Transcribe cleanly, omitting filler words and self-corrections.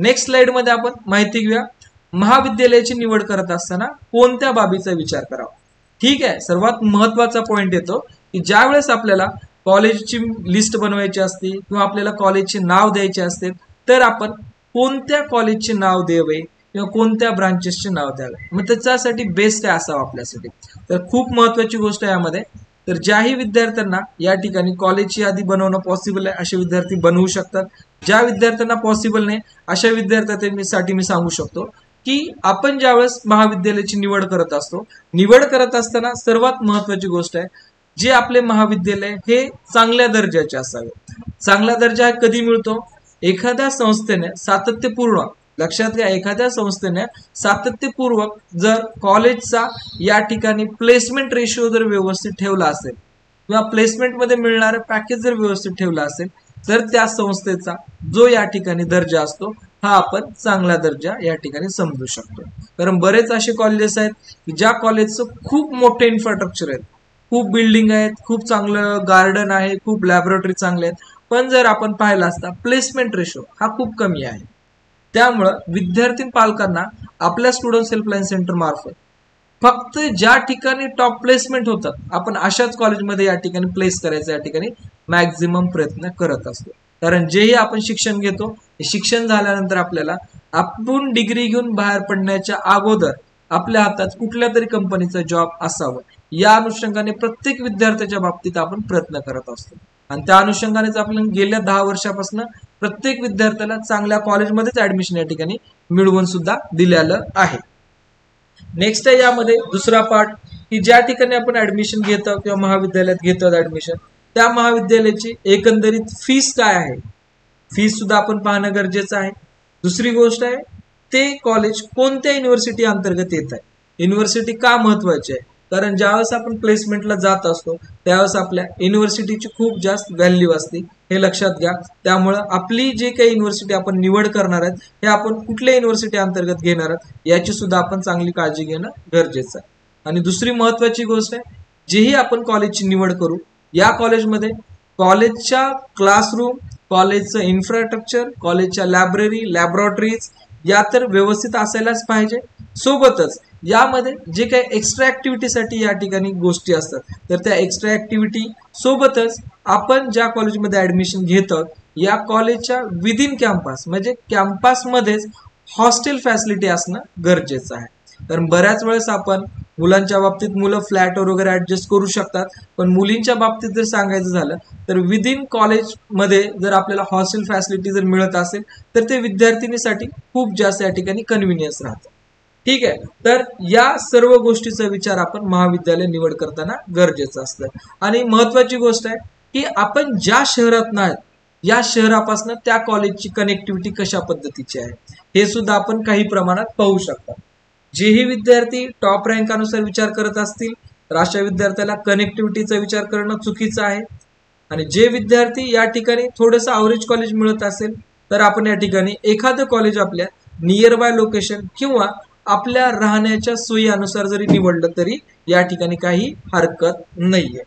Next slide मध्ये आपण माहिती घेऊया महाविद्यालयाची निवड करत असताना कोणत्या बाबीचा विचार करावा। ठीक आहे, सर्वात महत्वाचा पॉइंट येतो की ज्या वेळेस आपल्याला कॉलेजची लिस्ट बनवायची असते किंवा आपल्याला कॉलेजचे नाव द्यायचे असते तर आपण कोणत्या कॉलेजचे नाव द्यावे किंवा कोणत्या ब्रांचेसचे नाव द्यावे, मग त्याच्यासाठी बेस्ट काय असावं आपल्यासाठी। तर खूप महत्वाची गोष्ट आहे यामध्ये, तर ज्याही विद्यार्थ्यांना या ठिकाणी कॉलेजची यादी बनवणं पॉसिबल आहे असे विद्यार्थी बनवू शकतात। ज्या विद्यार्थ्यांना पॉसिबल नाही अशा विद्यार्थ्यांसाठी मी सांगू शकतो की आपण ज्यावेळेस महाविद्यालयाची निवड करत असतो, निवड करत असताना सर्वात महत्वाची गोष्ट आहे जे आपले महाविद्यालय हे चांगल्या दर्जाचे असावे। चांगला दर्जा कधी मिळतो, एखाद्या संस्थेने सातत्यपूर्ण, लक्षात घ्या, एखाद्या संस्थेने सातत्यपूर्वक जर कॉलेजचा या ठिकाणी प्लेसमेंट रेशिओ जर व्यवस्थित ठेवला असेल किंवा प्लेसमेंट मध्ये मिळणारे पॅकेज जर व्यवस्थित ठेवला असेल तर त्या संस्थेचा जो या ठिकाणी दर्जा असतो हा आपण चांगला दर्जा या ठिकाणी समजू शकतो। कारण बरेच असे कॉलेजेस आहेत की ज्या कॉलेजचं खूप मोठे इन्फ्रास्ट्रक्चर आहेत, खूप बिल्डिंग आहेत, खूप चांगलं गार्डन आहे, खूप लॅबोरेटरी चांगले आहेत, पण जर आपण पाहिलं असता प्लेसमेंट रेशो हा खूप कमी आहे। त्यामुळं विद्यार्थी पालकांना आपल्या स्टुडंट हेल्पलाईन सेंटर मार्फत फक्त ज्या ठिकाणी टॉप प्लेसमेंट होतात आपण अशाच कॉलेजमध्ये या ठिकाणी प्लेस करायचं या ठिकाणी मॅक्झिमम प्रयत्न करत असतो। कारण जेही आपण शिक्षण घेतो शिक्षण झाल्यानंतर आपल्याला आपण डिग्री घेऊन बाहेर पडण्याच्या अगोदर आपल्या हातात कुठल्या तरी कंपनीचा जॉब असावा या अनुषंगाने प्रत्येक विद्यार्थ्याच्या बाबतीत आपण प्रयत्न करत असतो आणि त्या अनुषंगानेच आपण गेल्या 10 वर्षापासून प्रत्येक विद्यार्थ्याला चांगल्या कॉलेजमध्येच ऍडमिशन या ठिकाणी मिळवून सुद्धा दिलेलं आहे। नेक्स्ट आहे यामध्ये दुसरा पार्ट की ज्या ठिकाणी आपण ऍडमिशन घेतो किंवा महाविद्यालयात घेतो ऍडमिशन त्या महाविद्यालयाची एकंदरीत फीस काय आहे, फीस सुद्धा आपण पाहणं गरजेचं आहे। दुसरी गोष्ट आहे ते कॉलेज कोणत्या युनिव्हर्सिटी अंतर्गत येत आहे, युनिव्हर्सिटी का महत्वाची आहे, कारण ज्यावेळेस आपण प्लेसमेंटला जात असतो त्यावेळेस आपल्या युनिव्हर्सिटीची खूप जास्त व्हॅल्यू असते, हे लक्षात घ्या। त्यामुळे आपली जे काही युनिव्हर्सिटी आपण निवड करणार आहेत हे आपण कुठल्या युनिव्हर्सिटी अंतर्गत घेणार आहोत याची सुद्धा आपण चांगली काळजी घेणं गरजेचं आहे। आणि दुसरी महत्वाची गोष्ट आहे जेही आपण कॉलेजची निवड करू या कॉलेजमध्ये कॉलेजच्या क्लासरूम, कॉलेजचं इन्फ्रास्ट्रक्चर, कॉलेजच्या लायब्ररी, लॅबोरेटरीज या तर व्यवस्थित असायलाच पाहिजे। सोबतच यामध्ये जे काही एक्स्ट्रा ऍक्टिव्हिटीसाठी या ठिकाणी गोष्टी असतात तर त्या एक्स्ट्रा ऍक्टिव्हिटी सोबतच आपण ज्या कॉलेजमध्ये ऍडमिशन घेतो या कॉलेजच्या विदिन कॅम्पस म्हणजे कॅम्पसमध्येच हॉस्टेल फॅसिलिटी असणं गरजेचं आहे। कारण बऱ्याच वेळेस आपण मुलांच्या बाबतीत मुलं फ्लॅटवर वगैरे ऍडजस्ट करू शकतात, पण मुलींच्या बाबतीत जर सांगायचं झालं तर विदिन कॉलेजमध्ये जर आपल्याला हॉस्टेल फॅसिलिटी जर मिळत असेल तर ते विद्यार्थिनीसाठी खूप जास्त या ठिकाणी कन्व्हिनियन्स राहतं। ठीक आहे, तर या सर्व गोष्टीचा विचार आपण महाविद्यालय निवड करताना गरजेचं असतं। आणि महत्वाची गोष्ट आहे की आपण ज्या शहरात नाही या शहरापासून त्या कॉलेजची कनेक्टिव्हिटी कशा पद्धतीची आहे हे सुद्धा आपण काही प्रमाणात पाहू शकता। जेही विद्यार्थी टॉप रँक अनुसार विचार करत असतील तर अशा विद्यार्थ्याला कनेक्टिव्हिटीचा विचार करणं चुकीचं आहे। आणि जे विद्यार्थी या ठिकाणी थोडंसं अवरेज कॉलेज मिळत असेल तर आपण या ठिकाणी एखादं कॉलेज आपल्या नियर बाय लोकेशन किंवा आपल्या राहण्याच्या सोयी अनुसार जरी निवडलं तरी या ठिकाणी काही हरकत नाहीये।